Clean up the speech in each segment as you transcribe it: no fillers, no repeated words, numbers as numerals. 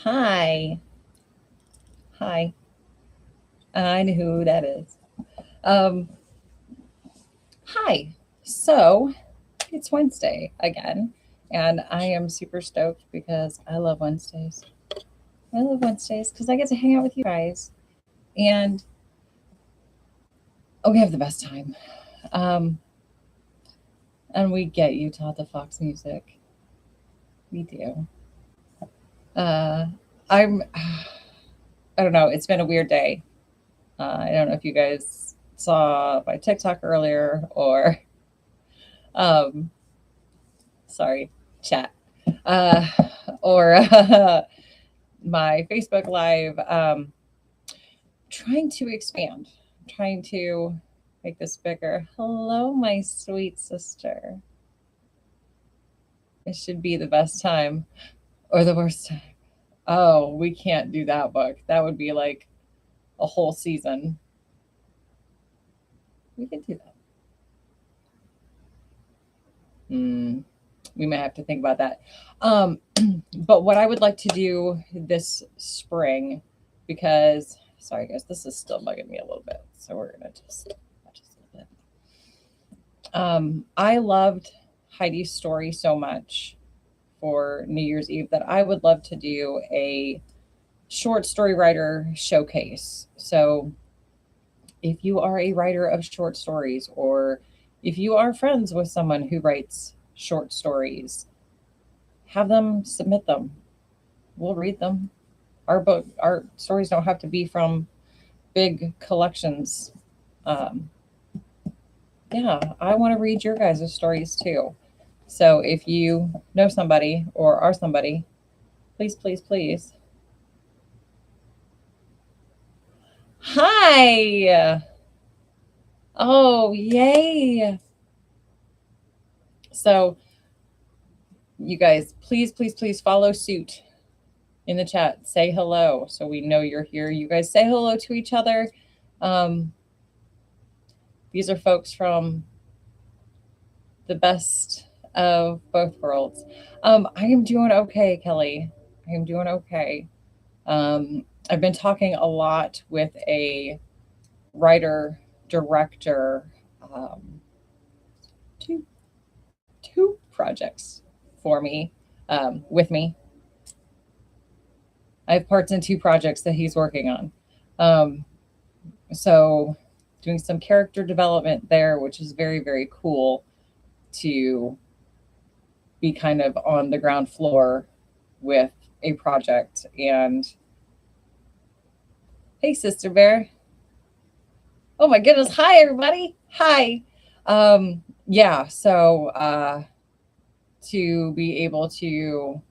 Hi. Hi. I know who that is. Um, Hi. So it's Wednesday again, and I am super stoked because I love Wednesdays. I love Wednesdays because I get to hang out with you guys, and we have the best time. Um, and we get Utah to Fox Music. We do. Uh, I'm. I don't know. It's been a weird day. I don't know if you guys saw my TikTok earlier or um, sorry, chat, uh, or my Facebook Live, trying to expand, trying to make this bigger. Hello, my sweet sister. It should be the best time or the worst time. Oh, we can't do that book. That would be like a whole season. We can do that. Mm, we may have to think about that. Um, but what I would like to do this spring, because sorry guys, this is still bugging me a little bit, so we're gonna just a bit. I loved Heidi's story so much for New Year's Eve that I would love to do a short story writer showcase. So if you are a writer of short stories, or if you are friends with someone who writes short stories, have them submit them. We'll read them. Our stories don't have to be from big collections. Um, yeah, I want to read your guys' stories too. So if you know somebody or are somebody, please, please, please. Hi. Oh, yay. So you guys, please, please, please follow suit in the chat. Say hello so we know you're here. You guys say hello to each other. Um, these are folks from the best of both worlds. I am doing okay, Kelly. I am doing okay. I've been talking a lot with a writer director, um, two two projects for me, with me. I have parts in two projects that he's working on. Um, so doing some character development there, which is very, very cool to be kind of on the ground floor with a project. And hey, Sister Bear. Oh my goodness. Hi, everybody. Hi. Yeah, so to be able to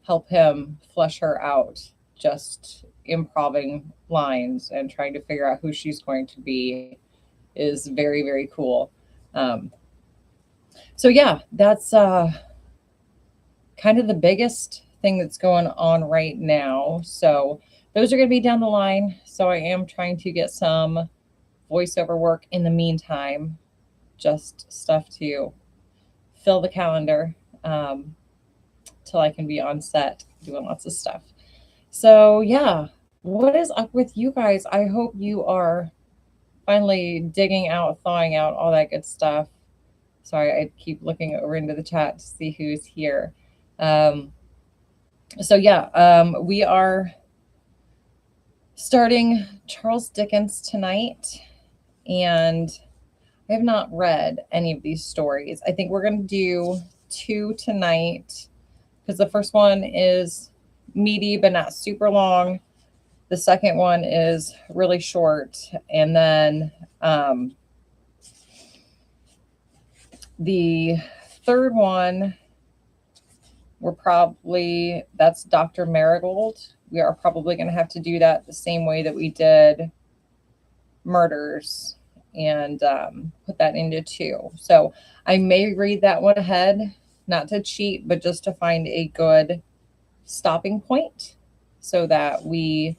help him flesh her out, just improving lines and trying to figure out who she's going to be is very, very cool. Um, so yeah, that's kind of the biggest thing that's going on right now. So those are going to be down the line. So I am trying to get some voiceover work in the meantime, just stuff to fill the calendar, till I can be on set doing lots of stuff. So yeah, what is up with you guys? I hope you are finally digging out, thawing out, all that good stuff. Sorry, I keep looking over into the chat to see who's here. Um, so yeah, we are starting Charles Dickens tonight, and I have not read any of these stories. I think we're going to do two tonight because the first one is meaty but not super long. The second one is really short, and then the third one, that's Dr. Marigold. We are probably going to have to do that the same way that we did Murders, and put that into two. So I may read that one ahead, not to cheat, but just to find a good stopping point so that we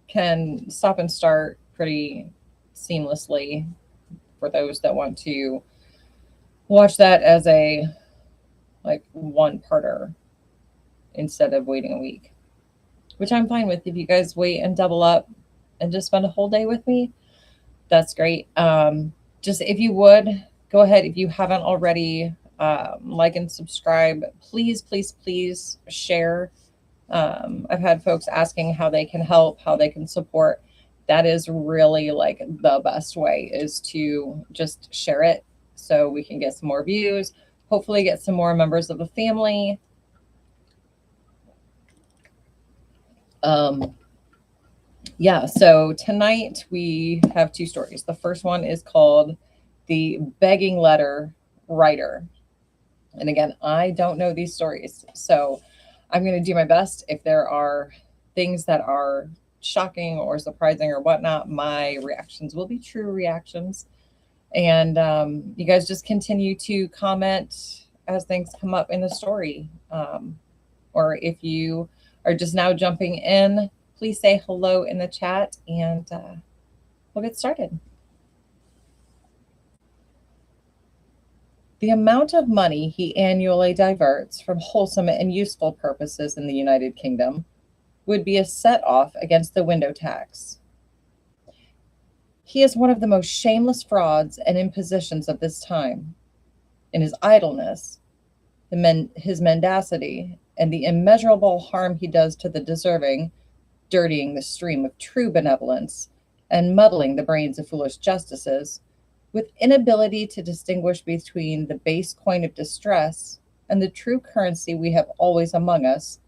can stop and start pretty seamlessly for those that want to watch that as a like one parter instead of waiting a week, which I'm fine with. If you guys wait and double up and just spend a whole day with me, that's great. Just if you would go ahead, if you haven't already, like and subscribe, please, please, please share. I've had folks asking how they can help, how they can support. That is really like the best way, is to just share it so we can get some more views, hopefully get some more members of the family. Yeah, so tonight we have two stories. The first one is called The Begging Letter Writer. And again, I don't know these stories, so I'm going to do my best. If there are things that are shocking or surprising or whatnot, my reactions will be true reactions. And you guys just continue to comment as things come up in the story. Or if you are just now jumping in, please say hello in the chat, and we'll get started. The amount of money he annually diverts from wholesome and useful purposes in the United Kingdom would be a set-off against the window tax. He is one of the most shameless frauds and impositions of this time. In his idleness, his mendacity, and the immeasurable harm he does to the deserving, dirtying the stream of true benevolence, and muddling the brains of foolish justices, with inability to distinguish between the base coin of distress and the true currency we have always among us,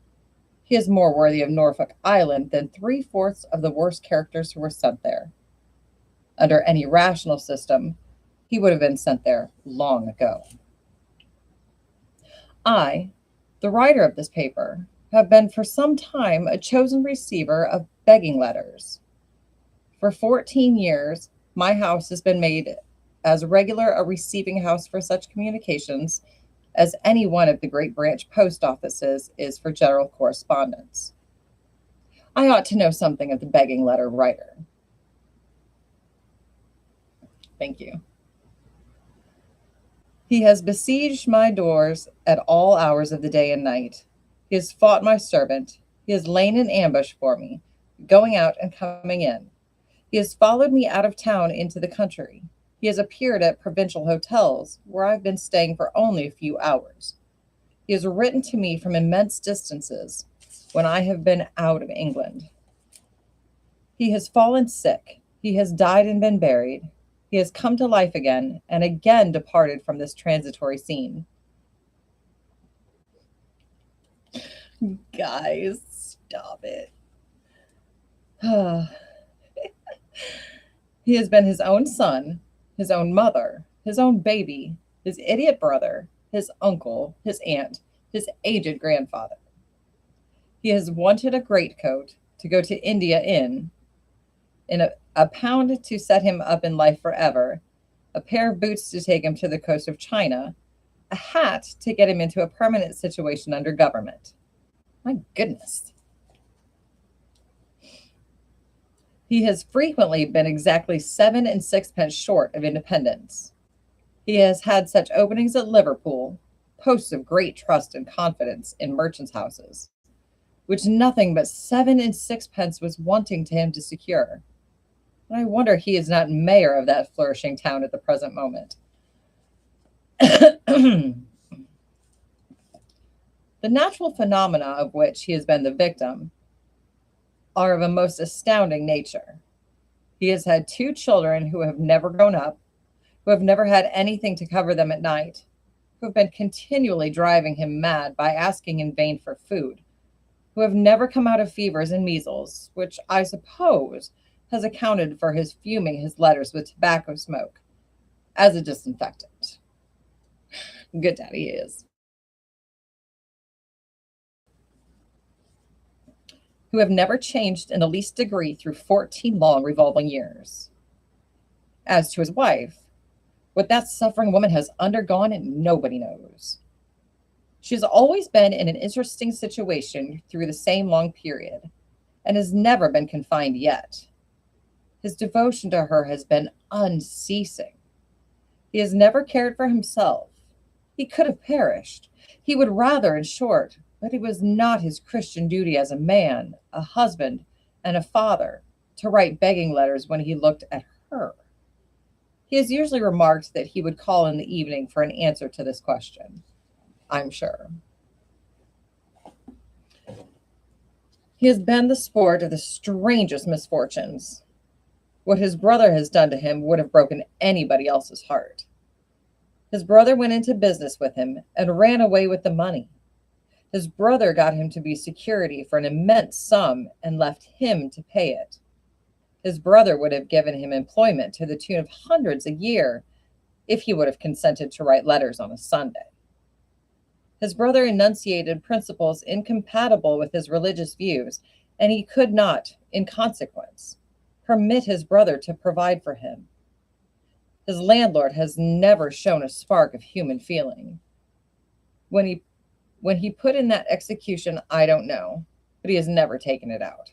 he is more worthy of Norfolk Island than 3/4 of the worst characters who were sent there. Under any rational system, he would have been sent there long ago. I, the writer of this paper, have been for some time a chosen receiver of begging letters. For 14 years, my house has been made as regular a receiving house for such communications as any one of the great branch post offices is for general correspondence. I ought to know something of the begging letter writer. Thank you. He has besieged my doors at all hours of the day and night. He has fought my servant. He has lain in ambush for me, going out and coming in. He has followed me out of town into the country. He has appeared at provincial hotels where I've been staying for only a few hours. He has written to me from immense distances when I have been out of England. He has fallen sick. He has died and been buried. He has come to life again and again departed from this transitory scene. Guys, stop it. He has been his own son, his own mother, his own baby, his idiot brother, his uncle, his aunt, his aged grandfather. He has wanted a greatcoat to go to India in a pound to set him up in life forever, a pair of boots to take him to the coast of China, a hat to get him into a permanent situation under government. My goodness. He has frequently been exactly 7 and 6pence short of independence. He has had such openings at Liverpool, posts of great trust and confidence in merchants' houses, which nothing but 7 and 6pence was wanting to him to secure. And I wonder he is not mayor of that flourishing town at the present moment. The natural phenomena of which he has been the victim are of a most astounding nature. He has had 2 children who have never grown up, who have never had anything to cover them at night, who have been continually driving him mad by asking in vain for food, who have never come out of fevers and measles, which I suppose has accounted for his fuming his letters with tobacco smoke as a disinfectant. Good daddy he is. Who have never changed in the least degree through 14 long revolving years. As to his wife, what that suffering woman has undergone, nobody knows. She has always been in an interesting situation through the same long period, and has never been confined yet. His devotion to her has been unceasing. He has never cared for himself. He could have perished, He would rather, in short, but it was not his Christian duty as a man, a husband, and a father to write begging letters when he looked at her. He has usually remarked that he would call in the evening for an answer to this question, I'm sure. He has been the sport of the strangest misfortunes. What his brother has done to him would have broken anybody else's heart. His brother went into business with him and ran away with the money. His brother got him to be security for an immense sum and left him to pay it. His brother would have given him employment to the tune of hundreds a year if he would have consented to write letters on a Sunday. His brother enunciated principles incompatible with his religious views, and he could not, in consequence, permit his brother to provide for him. His landlord has never shown a spark of human feeling. When he put in that execution, I don't know, but he has never taken it out.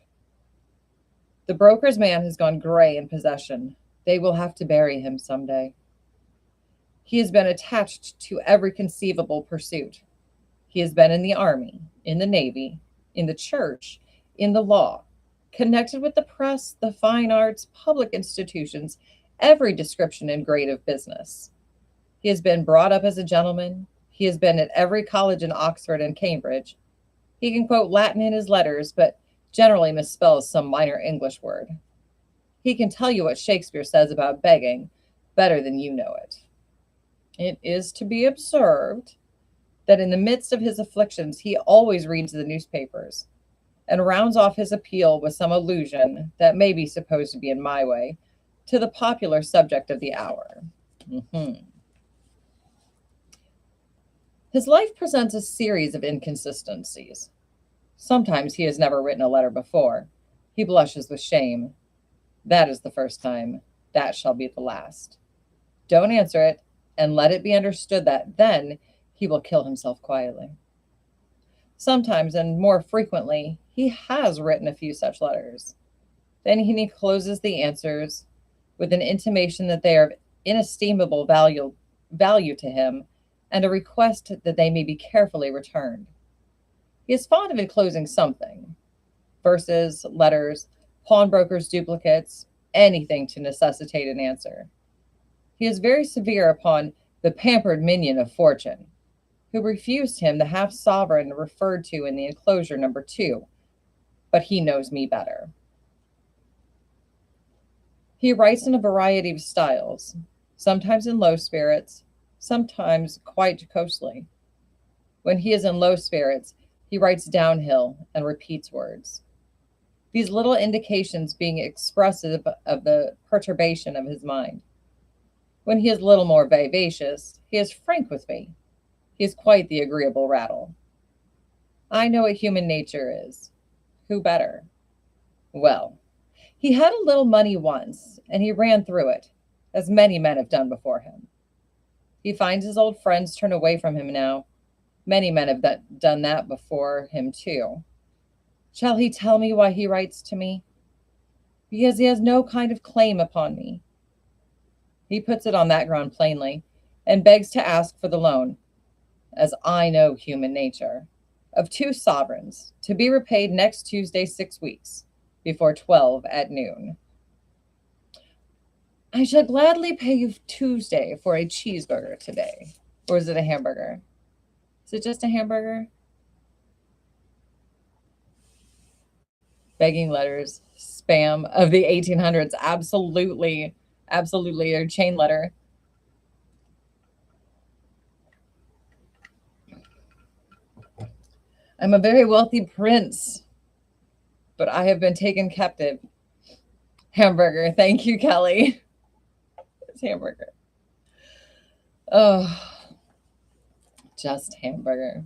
The broker's man has gone gray in possession. They will have to bury him someday. He has been attached to every conceivable pursuit. He has been in the army, in the navy, in the church, in the law, connected with the press, the fine arts, public institutions, every description and grade of business. He has been brought up as a gentleman. He has been at every college in Oxford and Cambridge. He can quote Latin in his letters, but generally misspells some minor English word. He can tell you what Shakespeare says about begging better than you know it. It is to be observed that in the midst of his afflictions, he always reads the newspapers and rounds off his appeal with some allusion that may be supposed to be in my way to the popular subject of the hour. His life presents a series of inconsistencies. Sometimes he has never written a letter before. He blushes with shame. That is the first time. That shall be the last. Don't answer it, and let it be understood that then he will kill himself quietly. Sometimes, and more frequently, he has written a few such letters. Then he closes the answers with an intimation that they are of inestimable value to him and a request that they may be carefully returned. He is fond of enclosing something: verses, letters, pawnbrokers' duplicates, anything to necessitate an answer. He is very severe upon the pampered minion of fortune, who refused him the half sovereign referred to in the enclosure number 2, but he knows me better. He writes in a variety of styles, sometimes in low spirits, sometimes quite jocosely. When he is in low spirits, he writes downhill and repeats words, these little indications being expressive of the perturbation of his mind. When he is a little more vivacious, he is frank with me. He is quite the agreeable rattle. I know what human nature is. Who better? Well, he had a little money once, and he ran through it, as many men have done before him. He finds his old friends turn away from him now. Many men have done that before him, too. Shall he tell me why he writes to me? Because he has no kind of claim upon me. He puts it on that ground plainly, and begs to ask for the loan, as I know human nature, of 2 sovereigns, to be repaid next Tuesday 6 weeks, before 12 at noon. I shall gladly pay you Tuesday for a cheeseburger today. Or is it a hamburger? Is it just a hamburger? Begging letters, spam of the 1800s. Absolutely, absolutely. A chain letter. I'm a very wealthy prince, but I have been taken captive. Hamburger. Thank you, Kelly. It's hamburger. Oh, just hamburger.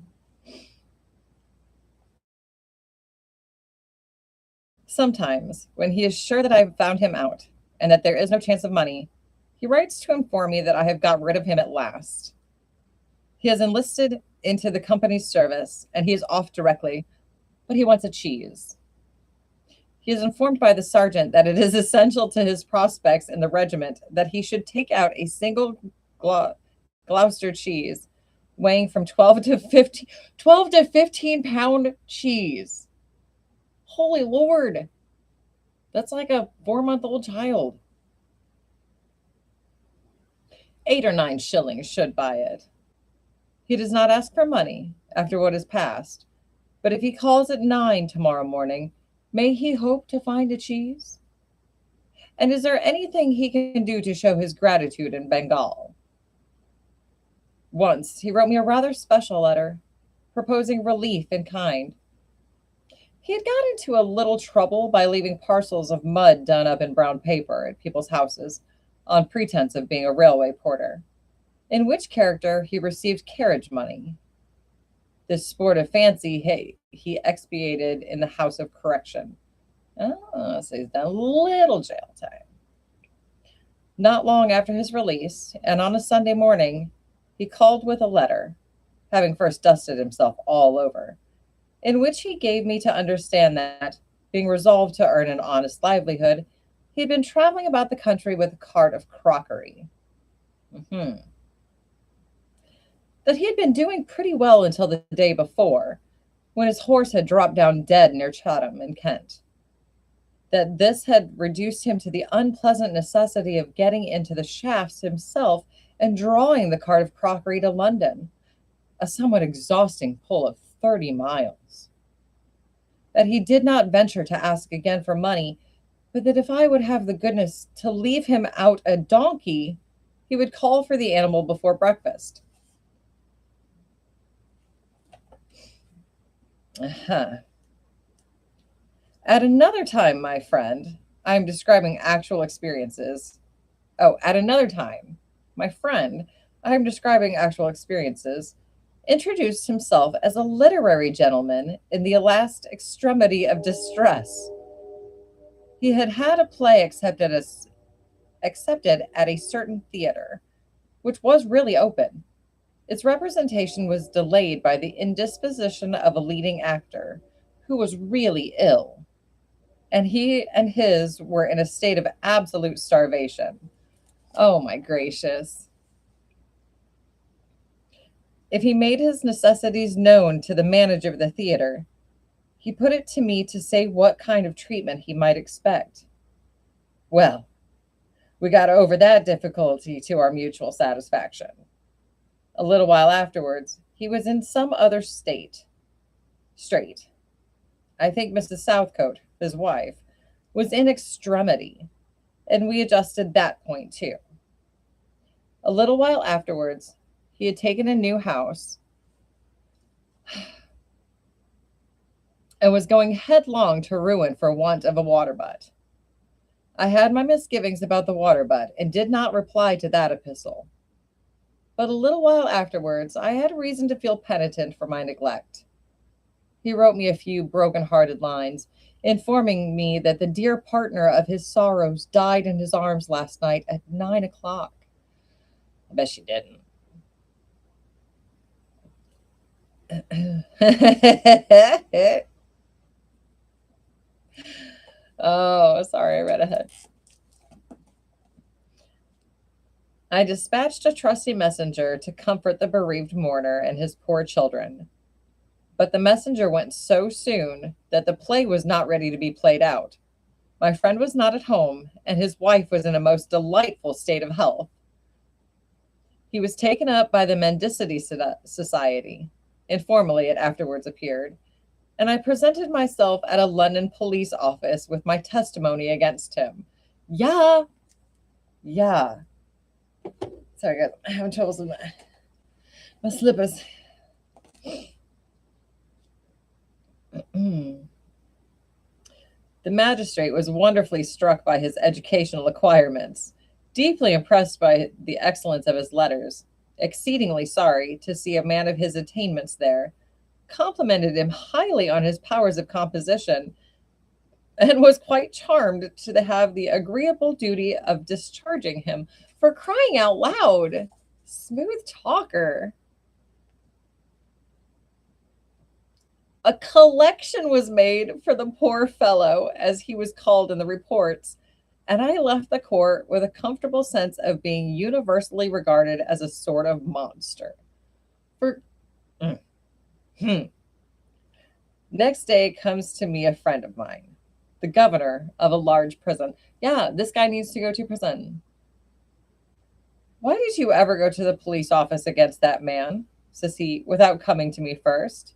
Sometimes, when he is sure that I have found him out and that there is no chance of money, he writes to inform me that I have got rid of him at last. He has enlisted into the company's service, and he is off directly, but he wants a cheese. He is informed by the sergeant that it is essential to his prospects in the regiment that he should take out a single Gloucester cheese, weighing from 12 to 15 pound cheese. Holy Lord. That's like a 4-month-old child. 8 or 9 shillings should buy it. He does not ask for money after what has passed, but if he calls at 9 tomorrow morning, may he hope to find a cheese? And is there anything he can do to show his gratitude in Bengal? Once he wrote me a rather special letter, proposing relief in kind. He had got into a little trouble by leaving parcels of mud done up in brown paper at people's houses on pretense of being a railway porter, in which character he received carriage money. This sport of fancy he expiated in the House of Correction. Oh, so he's done a little jail time. Not long after his release, and on a Sunday morning, he called with a letter, having first dusted himself all over, in which he gave me to understand that, being resolved to earn an honest livelihood, he had been traveling about the country with a cart of crockery. That he had been doing pretty well until the day before, when his horse had dropped down dead near Chatham in Kent. That this had reduced him to the unpleasant necessity of getting into the shafts himself and drawing the cart of crockery to London, a somewhat exhausting pull of 30 miles. That he did not venture to ask again for money, but that if I would have the goodness to leave him out a donkey, he would call for the animal before breakfast. At another time, my friend, I am describing actual experiences. At another time, my friend, I am describing actual experiences, introduced himself as a literary gentleman in the last extremity of distress. He had had a play accepted at a certain theater, which was really open. Its representation was delayed by the indisposition of a leading actor, who was really ill, and he and his were in a state of absolute starvation. Oh my gracious. If he made his necessities known to the manager of the theater, he put it to me to say what kind of treatment he might expect. Well, we got over that difficulty to our mutual satisfaction. A little while afterwards, he was in some other straight. I think Mrs. Southcote, his wife, was in extremity, and we adjusted that point too. A little while afterwards, he had taken a new house and was going headlong to ruin for want of a water butt. I had my misgivings about the water butt and did not reply to that epistle. But a little while afterwards, I had reason to feel penitent for my neglect. He wrote me a few broken-hearted lines, informing me that the dear partner of his sorrows died in his arms last night at 9 o'clock. I bet she didn't. Oh, sorry, I read ahead. I dispatched a trusty messenger to comfort the bereaved mourner and his poor children. But the messenger went so soon that the play was not ready to be played out. My friend was not at home, and his wife was in a most delightful state of health. He was taken up by the Mendicity Society, informally it afterwards appeared, and I presented myself at a London police office with my testimony against him. Yeah. Sorry, guys, I'm having troubles with my slippers. The magistrate was wonderfully struck by his educational acquirements, deeply impressed by the excellence of his letters, exceedingly sorry to see a man of his attainments there, complimented him highly on his powers of composition, and was quite charmed to have the agreeable duty of discharging him. For crying out loud, smooth talker. A collection was made for the poor fellow, as he was called in the reports, and I left the court with a comfortable sense of being universally regarded as a sort of monster. For hmm. Next day comes to me a friend of mine, the governor of a large prison. Yeah, this guy needs to go to prison. Why did you ever go to the police office against that man? Says he, without coming to me first.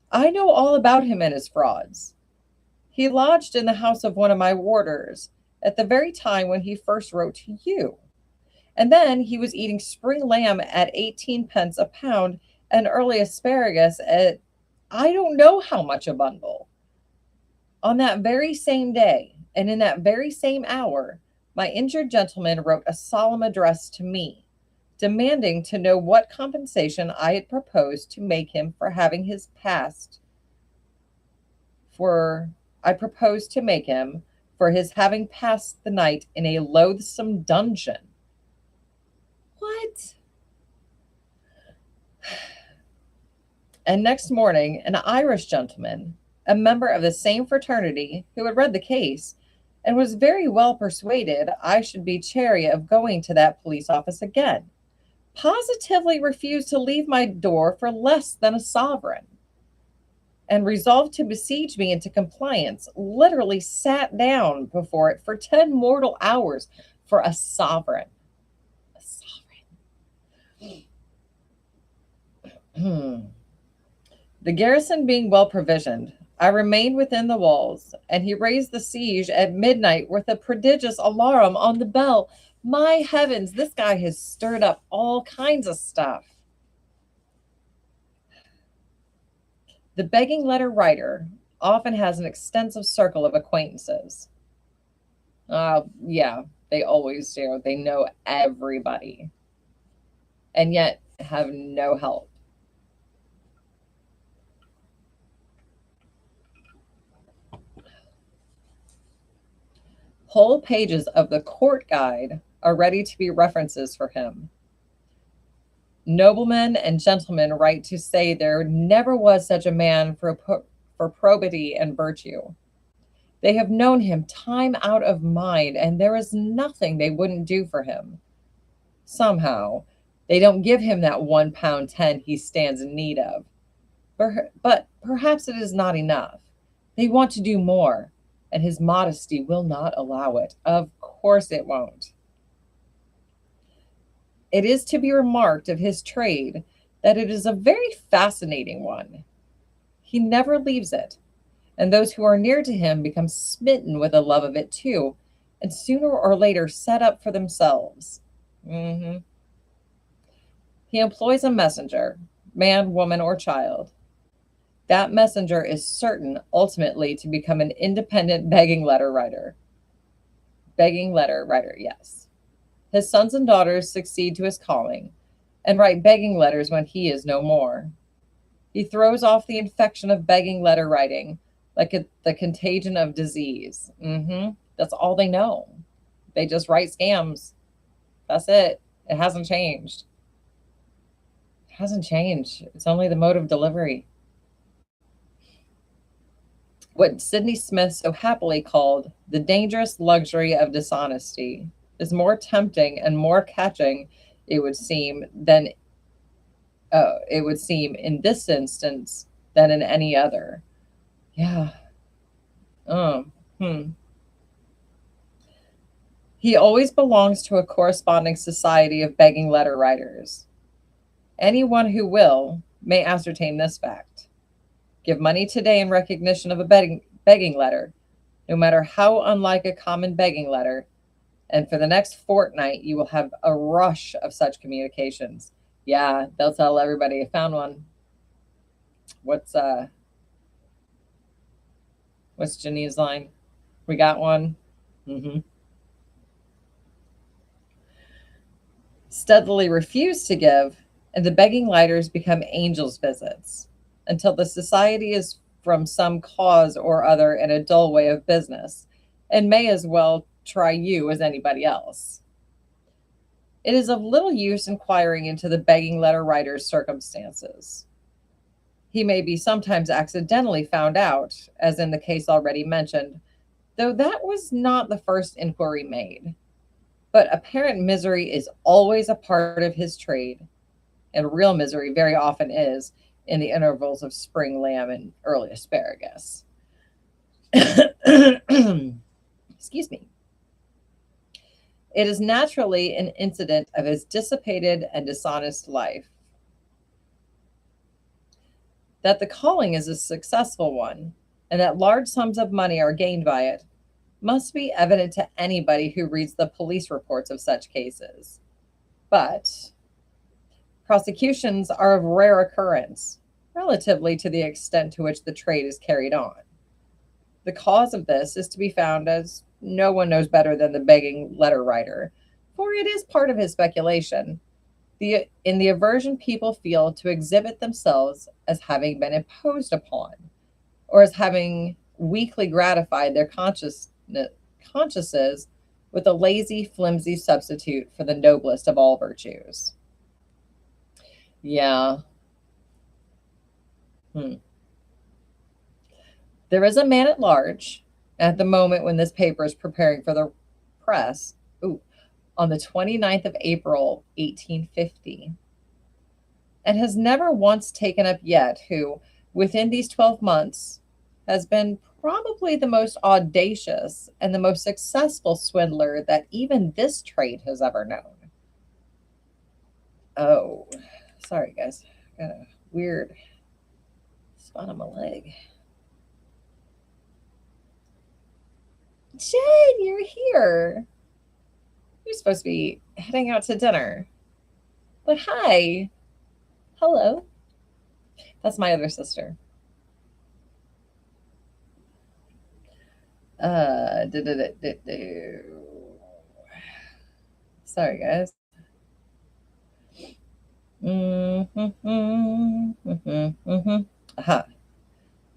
I know all about him and his frauds. He lodged in the house of one of my warders at the very time when he first wrote to you. And then he was eating spring lamb at 18 pence a pound and early asparagus at I don't know how much a bundle. On that very same day, and in that very same hour, my injured gentleman wrote a solemn address to me, demanding to know what compensation I had proposed to make him for having his past for I proposed to make him for his having passed the night in a loathsome dungeon. What? And next morning, an Irish gentleman, a member of the same fraternity, who had read the case and was very well persuaded I should be chary of going to that police office again, positively refused to leave my door for less than a sovereign, and resolved to besiege me into compliance, literally sat down before it for 10 mortal hours for a sovereign. A sovereign. The garrison being well provisioned, I remained within the walls, and he raised the siege at midnight with a prodigious alarum on the bell. My heavens, this guy has stirred up all kinds of stuff. The begging letter writer often has an extensive circle of acquaintances. Yeah, they always do. They know everybody, and yet have no help. Whole pages of the court guide are ready to be references for him. Noblemen and gentlemen write to say there never was such a man for probity and virtue. They have known him time out of mind, and there is nothing they wouldn't do for him. Somehow, they don't give him that £1.10 he stands in need of. But perhaps it is not enough. They want to do more, and his modesty will not allow it. Of course it won't. It is to be remarked of his trade that it is a very fascinating one. He never leaves it, and those who are near to him become smitten with a love of it too, and sooner or later set up for themselves. He employs a messenger, man, woman, or child. That messenger is certain ultimately to become an independent begging letter writer. Begging letter writer, yes. His sons and daughters succeed to his calling and write begging letters when he is no more. He throws off the infection of begging letter writing like the contagion of disease. That's all they know. They just write scams. That's it. It hasn't changed. It hasn't changed. It's only the mode of delivery. What Sidney Smith so happily called the dangerous luxury of dishonesty is more tempting and more catching, it would seem, in this instance than in any other. Yeah. He always belongs to a corresponding society of begging letter writers. Anyone who will may ascertain this fact. Give money today in recognition of a begging letter, no matter how unlike a common begging letter, and for the next fortnight, you will have a rush of such communications. Yeah, they'll tell everybody, I found one. What's Janine's line? We got one. Steadily refuse to give, and the begging lighters become angels' visits until the society is from some cause or other in a dull way of business, and may as well try you as anybody else. It is of little use inquiring into the begging letter writer's circumstances. He may be sometimes accidentally found out, as in the case already mentioned, though that was not the first inquiry made. But apparent misery is always a part of his trade. and real misery very often is in the intervals of spring lamb and early asparagus. Excuse me. It is naturally an incident of his dissipated and dishonest life. That the calling is a successful one, and that large sums of money are gained by it, must be evident to anybody who reads the police reports of such cases. But prosecutions are of rare occurrence, relatively to the extent to which the trade is carried on. The cause of this is to be found, as no one knows better than the begging letter writer, for it is part of his speculation, in the aversion people feel to exhibit themselves as having been imposed upon, or as having weakly gratified their consciences with a lazy, flimsy substitute for the noblest of all virtues. Yeah. There is a man at large at the moment when this paper is preparing for the press. On the 29th of April, 1850, and has never once taken up yet, who, within these 12 months, has been probably the most audacious and the most successful swindler that even this trade has ever known. Oh, sorry, guys. Got a weird spot on my leg. Jen, you're here. You're supposed to be heading out to dinner. But hi. Hello. That's my other sister. Sorry, guys. Aha.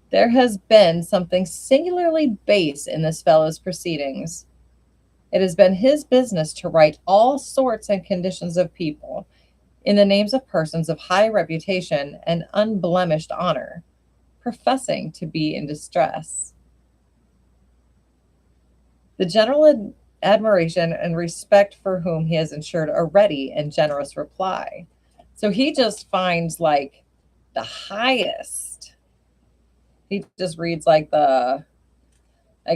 There has been something singularly base in this fellow's proceedings. It has been his business to write all sorts and conditions of people, in the names of persons of high reputation and unblemished honor, professing to be in distress. The general admiration and respect for whom he has ensured a ready and generous reply. So he just finds like the highest. He just reads like I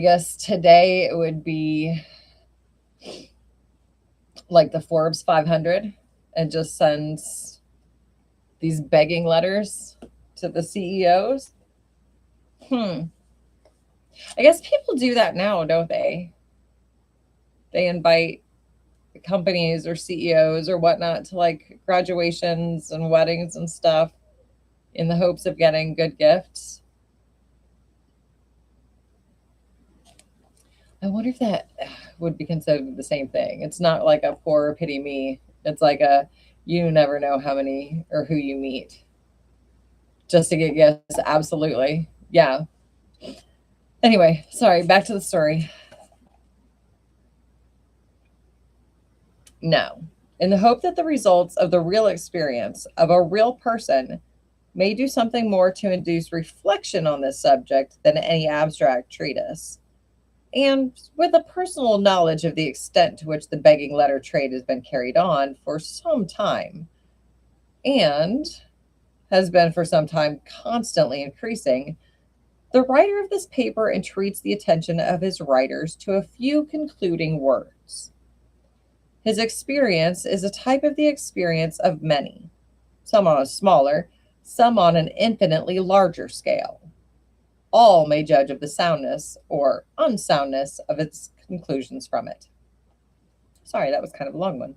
guess today it would be like the Forbes 500, and just sends these begging letters to the CEOs. I guess people do that now, don't they? They invite companies or CEOs or whatnot to like graduations and weddings and stuff in the hopes of getting good gifts. I wonder if that would be considered the same thing. It's not like a poor pity me. It's like a you never know how many or who you meet just to get gifts. Absolutely. Yeah. Anyway, sorry, back to the story. No. In the hope that the results of the real experience of a real person may do something more to induce reflection on this subject than any abstract treatise, and with a personal knowledge of the extent to which the begging letter trade has been carried on for some time, and has been for some time constantly increasing, the writer of this paper entreats the attention of his writers to a few concluding words. His experience is a type of the experience of many, some on a smaller, some on an infinitely larger scale. All may judge of the soundness or unsoundness of its conclusions from it. Sorry, that was kind of a long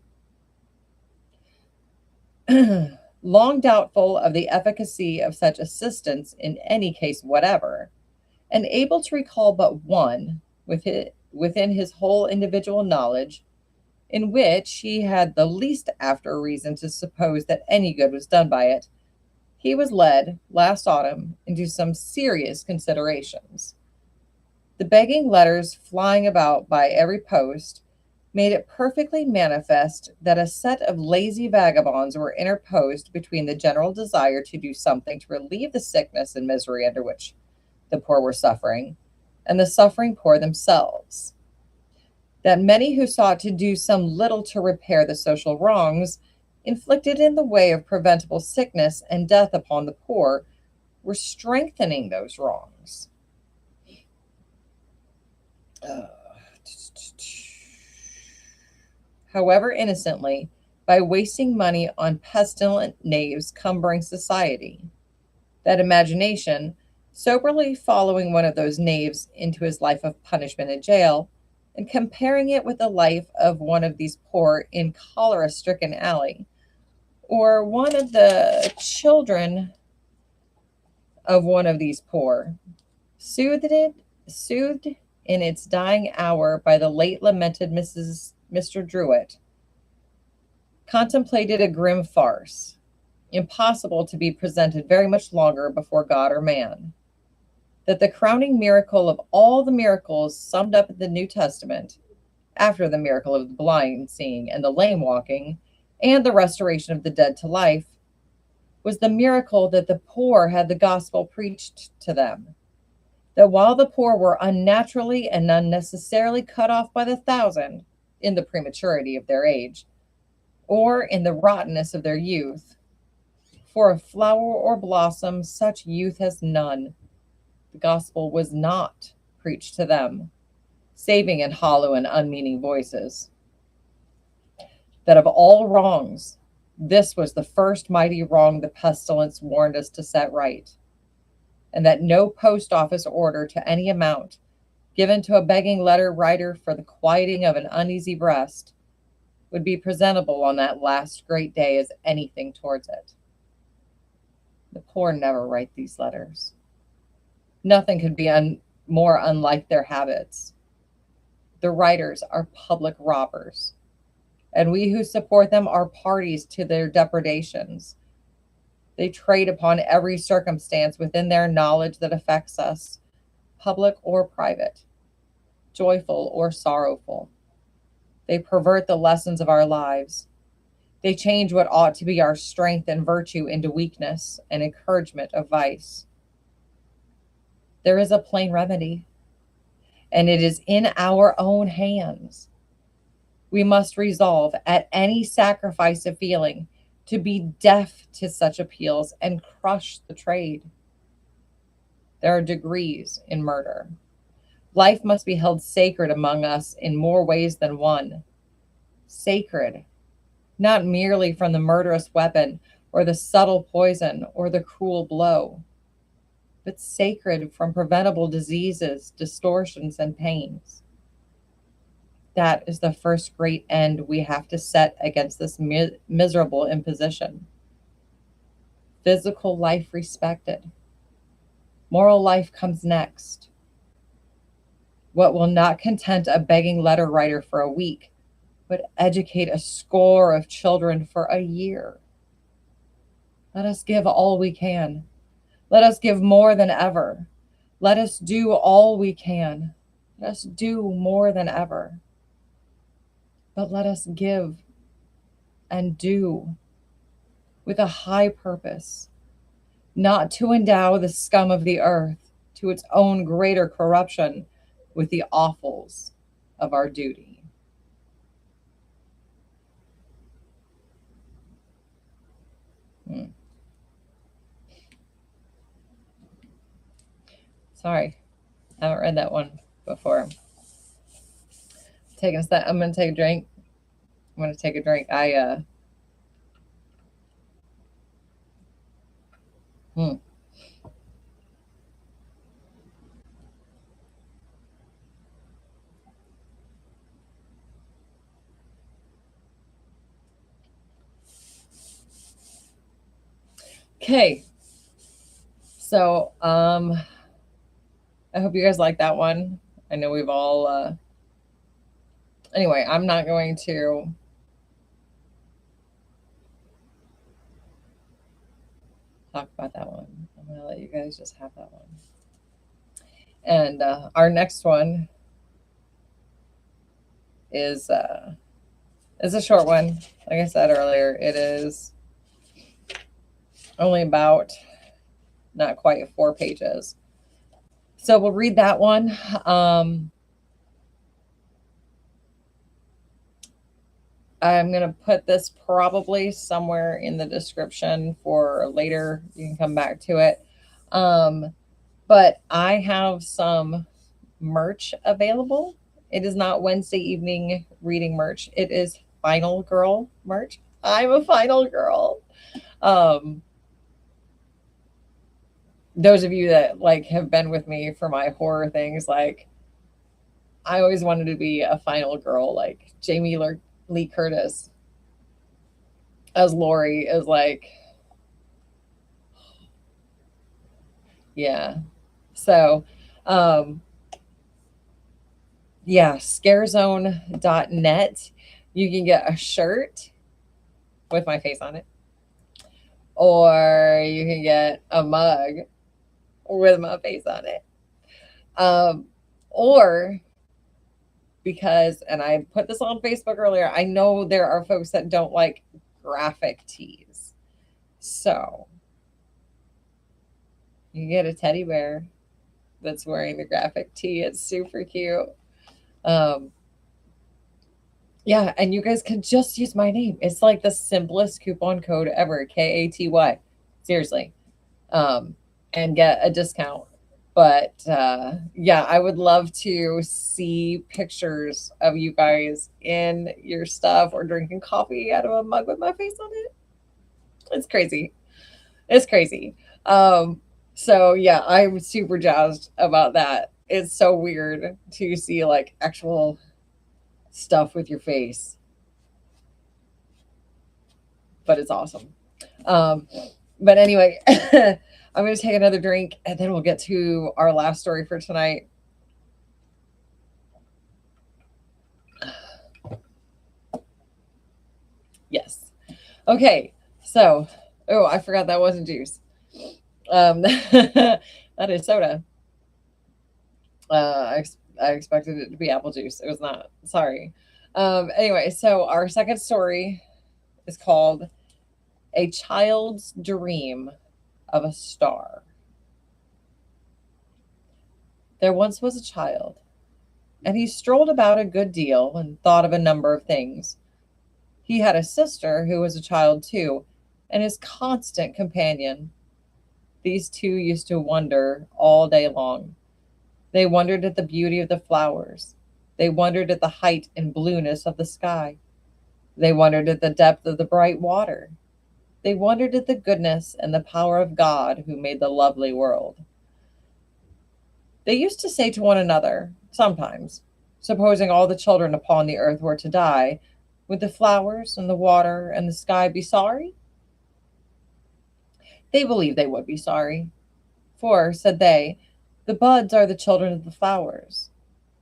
one. Long doubtful of the efficacy of such assistance in any case whatever, and able to recall but one within his whole individual knowledge, in which he had the least after reason to suppose that any good was done by it, he was led last autumn into some serious considerations. The begging letters flying about by every post made it perfectly manifest that a set of lazy vagabonds were interposed between the general desire to do something to relieve the sickness and misery under which the poor were suffering, and the suffering poor themselves. That many who sought to do some little to repair the social wrongs inflicted in the way of preventable sickness and death upon the poor, were strengthening those wrongs. Uh, However innocently, by wasting money on pestilent knaves cumbering society. That imagination, soberly following one of those knaves into his life of punishment in jail, and comparing it with the life of one of these poor in cholera-stricken alley, or one of the children of one of these poor, soothed in its dying hour by the late lamented Mr. Druitt, contemplated a grim farce, impossible to be presented very much longer before God or man. That the crowning miracle of all the miracles summed up in the New Testament, after the miracle of the blind seeing and the lame walking, and the restoration of the dead to life, was the miracle that the poor had the gospel preached to them. That while the poor were unnaturally and unnecessarily cut off by the thousand, in the prematurity of their age, or in the rottenness of their youth, for a flower or blossom such youth has none, the gospel was not preached to them, saving in hollow and unmeaning voices. That of all wrongs, this was the first mighty wrong the pestilence warned us to set right, and that no post office order to any amount, given to a begging letter writer for the quieting of an uneasy breast, would be presentable on that last great day as anything towards it. The poor never write these letters. Nothing could be more unlike their habits. The writers are public robbers, and we who support them are parties to their depredations. They trade upon every circumstance within their knowledge that affects us, public or private, joyful or sorrowful. They pervert the lessons of our lives. They change what ought to be our strength and virtue into weakness and encouragement of vice. There is a plain remedy, and it is in our own hands. We must resolve at any sacrifice of feeling to be deaf to such appeals and crush the trade. There are degrees in murder. Life must be held sacred among us in more ways than one. Sacred, not merely from the murderous weapon or the subtle poison or the cruel blow, but sacred from preventable diseases, distortions, and pains. That is the first great end we have to set against this miserable imposition. Physical life respected. Moral life comes next. What will not content a begging letter writer for a week, but educate a score of children for a year? Let us give all we can. Let us give more than ever. Let us do all we can. Let us do more than ever. But let us give and do with a high purpose, not to endow the scum of the earth to its own greater corruption with the offals of our duty. Sorry, I haven't read that one before. I'm going to take a drink. I'm going to take a drink. Okay. So, I hope you guys like that one. I know we've all, anyway, I'm not going to talk about that one. I'm going to let you guys just have that one. And our next one is a short one. Like I said earlier, it is only about not quite 4 pages. So we'll read that one. I'm going to put this probably somewhere in the description for later. You can come back to it. But I have some merch available. It is not Wednesday evening reading merch. It is Final Girl merch. I'm a Final Girl. Um, those of you that like have been with me for my horror things, like I always wanted to be a Final Girl, like Lee Curtis as Lori is like, yeah. So, um, yeah, scarezone.net. You can get a shirt with my face on it, or you can get a mug with my face on it. Um, or because, and I put this on Facebook earlier, I know there are folks that don't like graphic tees. So you get a teddy bear that's wearing the graphic tee. It's super cute. Um, yeah, and you guys can just use my name. It's like the simplest coupon code ever, KATY. Seriously. Um, and get a discount. But yeah, I would love to see pictures of you guys in your stuff or drinking coffee out of a mug with my face on it. It's crazy. It's crazy. So yeah, I'm super jazzed about that. It's so weird to see like actual stuff with your face, but it's awesome. Um, but anyway, I'm going to take another drink and then we'll get to our last story for tonight. Yes. Okay. So, oh, I forgot that wasn't juice. That is soda. I expected it to be apple juice. It was not. Sorry. Anyway, so our second story is called A Child's Dream of a Star. There once was a child, and he strolled about a good deal and thought of a number of things. He had a sister who was a child too, and his constant companion. These two used to wonder all day long. They wondered at the beauty of the flowers. They wondered at the height and blueness of the sky. They wondered at the depth of the bright water. They wondered at the goodness and the power of God who made the lovely world. They used to say to one another, sometimes, supposing all the children upon the earth were to die, would the flowers and the water and the sky be sorry? They believed they would be sorry. For, said they, the buds are the children of the flowers,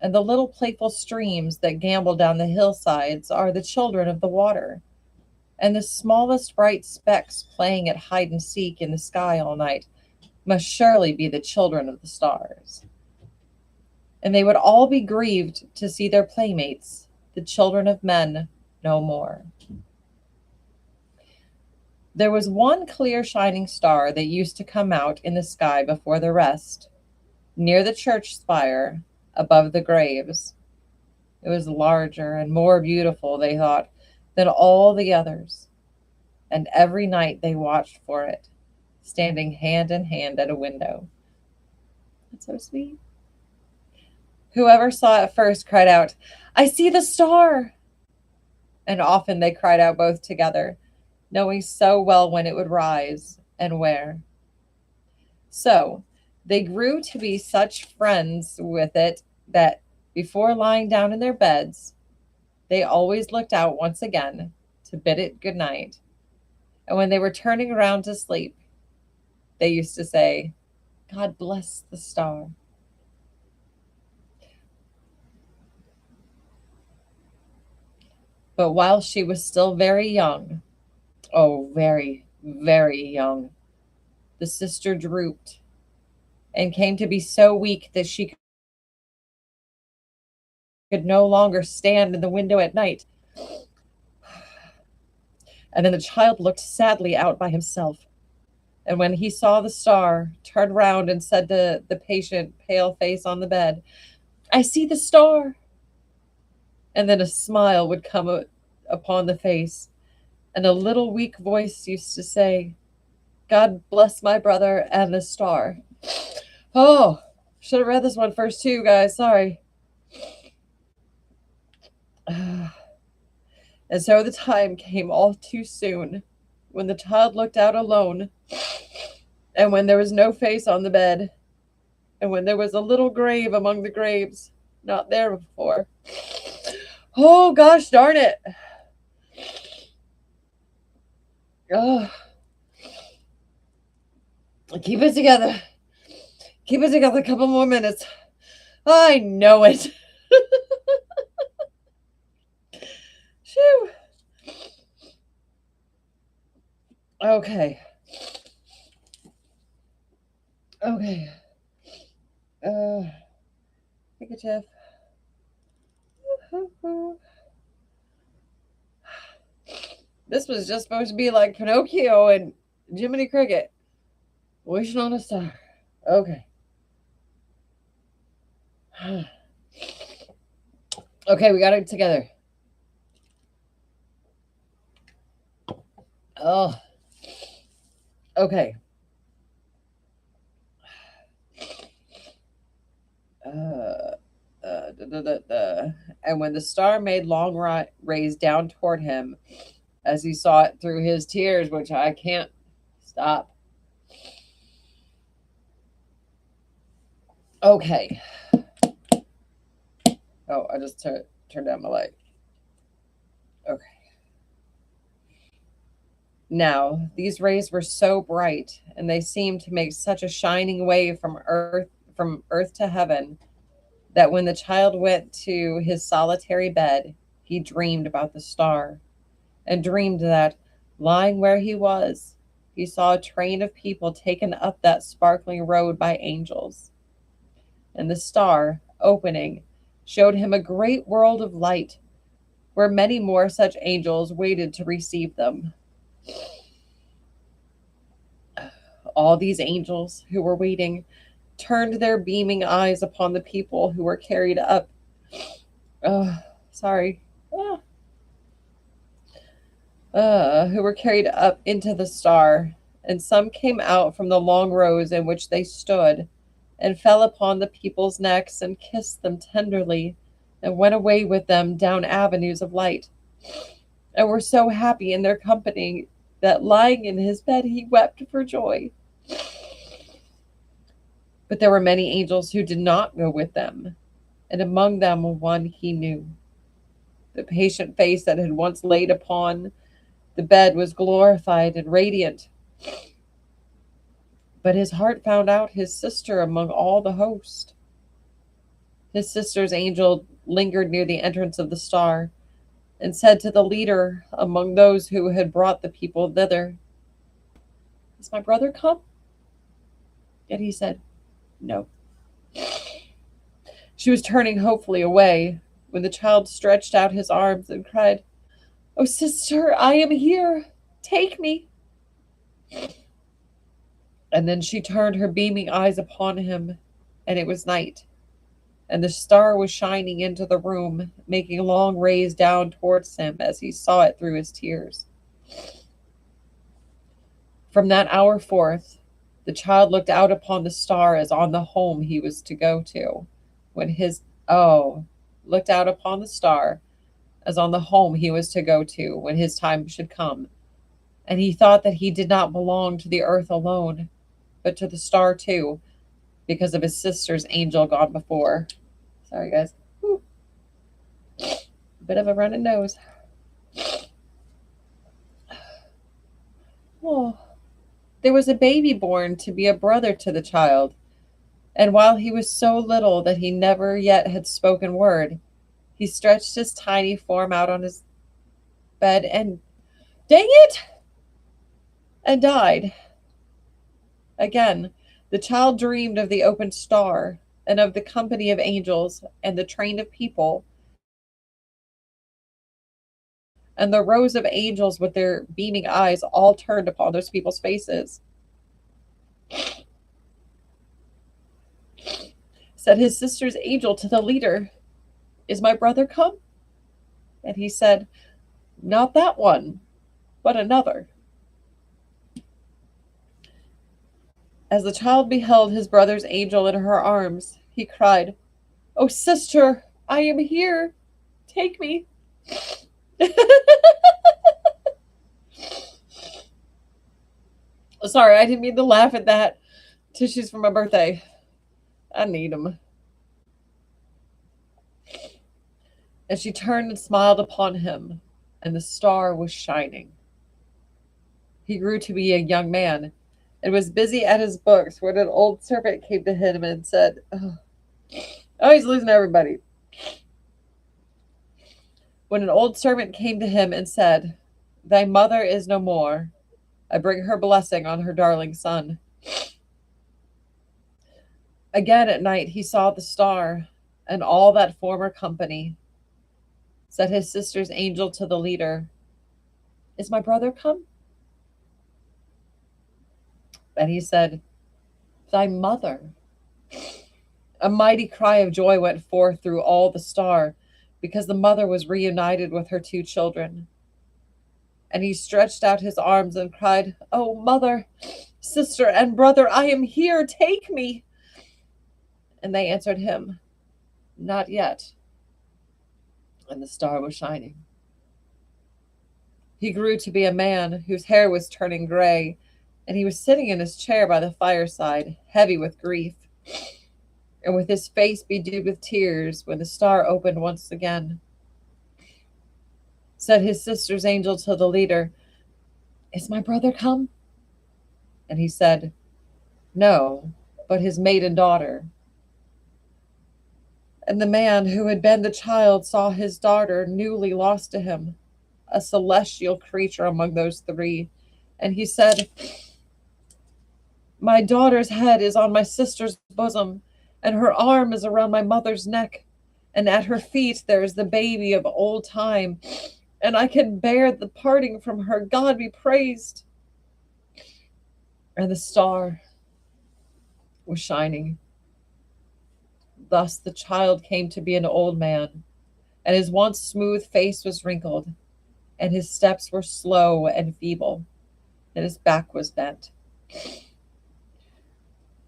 and the little playful streams that gambol down the hillsides are the children of the water, and the smallest bright specks playing at hide and seek in the sky all night must surely be the children of the stars. And they would all be grieved to see their playmates, the children of men, no more. There was one clear shining star that used to come out in the sky before the rest, near the church spire, above the graves. It was larger and more beautiful, they thought, than all the others, and every night they watched for it, standing hand in hand at a window. That's so sweet. Whoever saw it first cried out, I see the star! And often they cried out both together, knowing so well when it would rise and where. So they grew to be such friends with it that before lying down in their beds, they always looked out once again to bid it good night. And when they were turning around to sleep, they used to say, God bless the star. But while she was still very young, oh, very, very young, the sister drooped and came to be so weak that she could no longer stand in the window at night. And then the child looked sadly out by himself. And when he saw the star, turned round and said to the patient, pale face on the bed, I see the star. And then a smile would come upon the face, and a little weak voice used to say, God bless my brother and the star. Oh, should have read this one first too, guys. Sorry. And so the time came all too soon when the child looked out alone, and when there was no face on the bed, and when there was a little grave among the graves, not there before. Oh, gosh darn it. Oh, keep it together. Keep it together a couple more minutes. I know it. Shoo. Okay. Okay. Handkerchief. This was just supposed to be like Pinocchio and Jiminy Cricket. Wishing on a star. Okay. Okay, we got it together. Oh. Okay. And when the star made long rays down toward him, as he saw it through his tears, which I can't stop. Okay. Oh, I just turned down my light. Okay. Now, these rays were so bright, and they seemed to make such a shining way from earth to heaven, that when the child went to his solitary bed, he dreamed about the star, and dreamed that, lying where he was, he saw a train of people taken up that sparkling road by angels. And the star, opening, showed him a great world of light, where many more such angels waited to receive them. All these angels who were waiting turned their beaming eyes upon the people who were carried up. Sorry. Who were carried up into the star, and some came out from the long rows in which they stood, and fell upon the people's necks and kissed them tenderly, and went away with them down avenues of light, and were so happy in their company that lying in his bed he wept for joy. But there were many angels who did not go with them, and among them one he knew. The patient face that had once laid upon the bed was glorified and radiant, but his heart found out his sister among all the host. His sister's angel lingered near the entrance of the star, and said to the leader among those who had brought the people thither, Is my brother come? Yet he said, No. She was turning hopefully away when the child stretched out his arms and cried, Oh, sister, I am here. Take me. And then she turned her beaming eyes upon him, and it was night, and the star was shining into the room, making long rays down towards him as he saw it through his tears. From that hour forth, the child looked out upon the star as on the home he was to go to, looked out upon the star as on the home he was to go to when his time should come. And he thought that he did not belong to the earth alone, but to the star too, because of his sister's angel gone before. Sorry, guys. Whew. Bit of a running nose. Oh, there was a baby born to be a brother to the child, and while he was so little that he never yet had spoken word, he stretched his tiny form out on his bed and, dang it, and died. Again, the child dreamed of the open star, and of the company of angels, and the train of people, and the rows of angels with their beaming eyes all turned upon those people's faces. Said his sister's angel to the leader, Is my brother come? And he said, Not that one, but another. As the child beheld his brother's angel in her arms, he cried, "Oh, sister, I am here. Take me." Sorry, I didn't mean to laugh at that. Tissues for my birthday. I need them. And she turned and smiled upon him, and the star was shining. He grew to be a young man and was busy at his books when an old servant came to him and said, "Oh, he's losing everybody." When an old servant came to him and said, "Thy mother is no more. I bring her blessing on her darling son." Again at night he saw the star and all that former company. Said his sister's angel to the leader, "Is my brother come?" And he said, "Thy mother." A mighty cry of joy went forth through all the star, because the mother was reunited with her two children. And he stretched out his arms and cried, "Oh, mother, sister, and brother, I am here. Take me." And they answered him, "Not yet." And the star was shining. He grew to be a man whose hair was turning gray, and he was sitting in his chair by the fireside, heavy with grief, and with his face bedewed with tears, when the star opened once again. Said his sister's angel to the leader, "Is my brother come?" And he said, "No, but his maiden daughter." And the man who had been the child saw his daughter newly lost to him, a celestial creature among those three. And he said, "My daughter's head is on my sister's bosom, and her arm is around my mother's neck, and at her feet there is the baby of old time, and I can bear the parting from her. God be praised." And the star was shining. Thus the child came to be an old man, and his once smooth face was wrinkled, and his steps were slow and feeble, and his back was bent.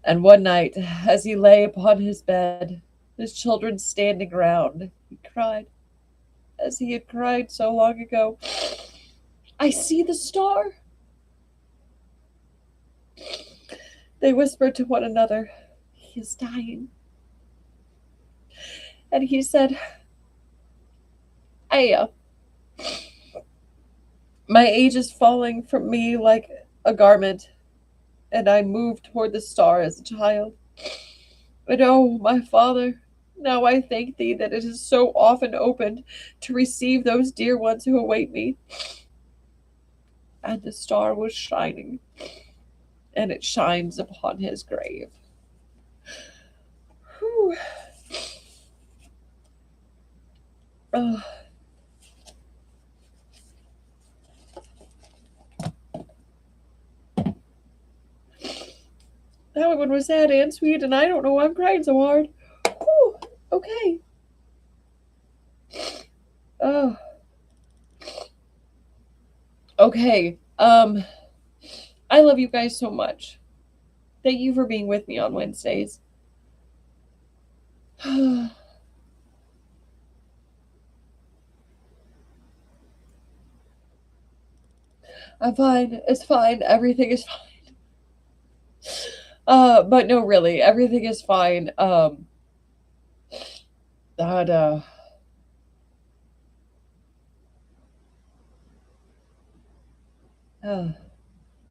And one night, as he lay upon his bed, his children standing round, he cried, as he had cried so long ago, "I see the star." They whispered to one another, "He is dying." And he said, My age is falling from me like a garment, and I moved toward the star as a child. But oh, my father, now I thank thee that it is so often opened to receive those dear ones who await me." And the star was shining, and it shines upon his grave. Whew. Oh. That one was sad and sweet, and I don't know why I'm crying so hard. Whew. Okay. Oh. Okay. I love you guys so much. Thank you for being with me on Wednesdays. I'm fine. It's fine. Everything is fine. But no, really, everything is fine. That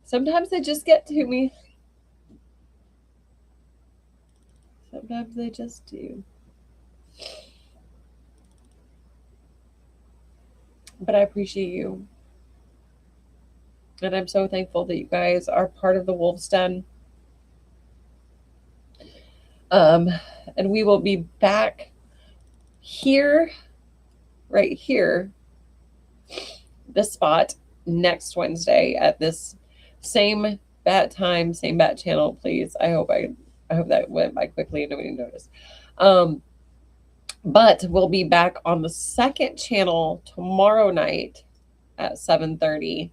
sometimes they just get to me. Sometimes they just do. But I appreciate you. And I'm so thankful that you guys are part of the Wolf's Den. And we will be back here, right here, this spot, next Wednesday at this same bat time, same bat channel, please. I hope that went by quickly and nobody noticed. But we'll be back on the second channel tomorrow night at 7:30.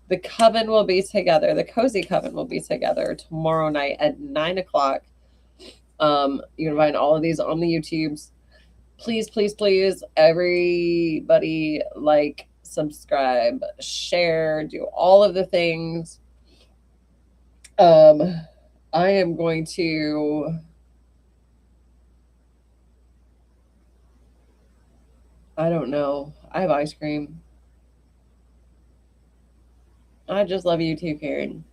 The coven will be together. The cozy coven will be together tomorrow night at 9 o'clock. You can find all of these on the YouTubes. Please, please, please, everybody, like, subscribe, share, do all of the things. I am going to. I don't know. I have ice cream. I just love you too, Karen.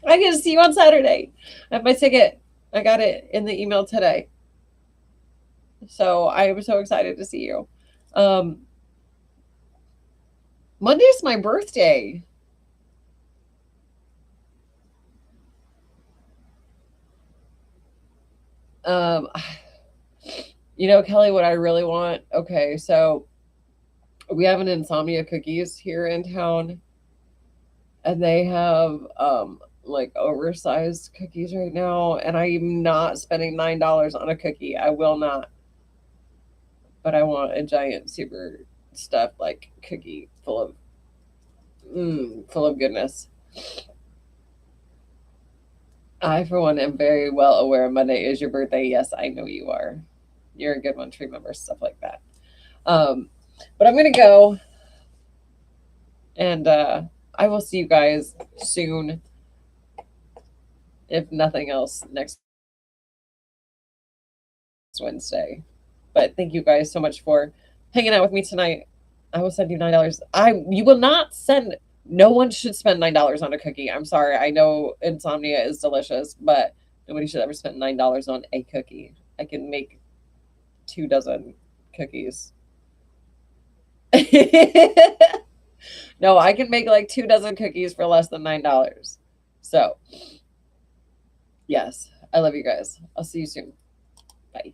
I get to see you on Saturday. I have my ticket. I got it in the email today. So I am so excited to see you. Um, Monday's my birthday. Um, Kelly, what I really want. Okay, so we have an Insomnia Cookies here in town, and they have like oversized cookies right now, and I'm not spending $9 on a cookie. I will not. But I want a giant super stuffed like cookie full of goodness. I, for one, am very well aware Monday is your birthday. Yes, I know you are. You're a good one to remember stuff like that. But I'm going to go, and I will see you guys soon, if nothing else, next Wednesday. But thank you guys so much for hanging out with me tonight. I will send you $9. You will not send. No one should spend $9 on a cookie. I'm sorry. I know insomnia is delicious, but nobody should ever spend $9 on a cookie. I can make 2 dozen cookies. No, I can make like 2 dozen cookies for less than $9. So, yes, I love you guys. I'll see you soon. Bye.